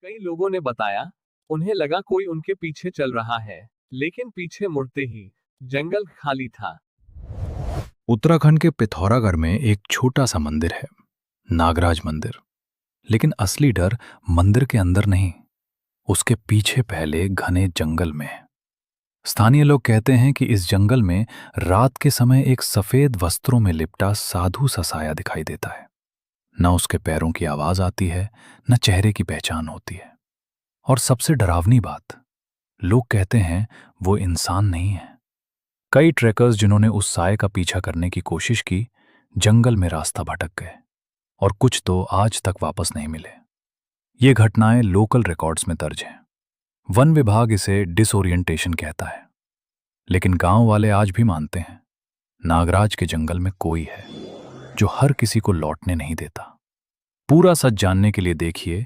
कई लोगों ने बताया, उन्हें लगा कोई उनके पीछे चल रहा है, लेकिन पीछे मुड़ते ही जंगल खाली था। उत्तराखंड के पिथौरागढ़ में एक छोटा सा मंदिर है, नागराज मंदिर। लेकिन असली डर मंदिर के अंदर नहीं, उसके पीछे फैले घने जंगल में है। स्थानीय लोग कहते हैं कि इस जंगल में रात के समय एक सफेद वस्त्रों में लिपटा साधु सा साया दिखाई देता है। न उसके पैरों की आवाज आती है, न चेहरे की पहचान होती है। और सबसे डरावनी बात, लोग कहते हैं वो इंसान नहीं है। कई ट्रेकर्स जिन्होंने उस साय का पीछा करने की कोशिश की, जंगल में रास्ता भटक गए और कुछ तो आज तक वापस नहीं मिले। ये घटनाएं लोकल रिकॉर्ड्स में दर्ज हैं। वन विभाग इसे डिसोरिएंटेशन कहता है, लेकिन गांव वाले आज भी मानते हैं नागराज के जंगल में कोई है जो हर किसी को लौटने नहीं देता। पूरा सच जानने के लिए देखिए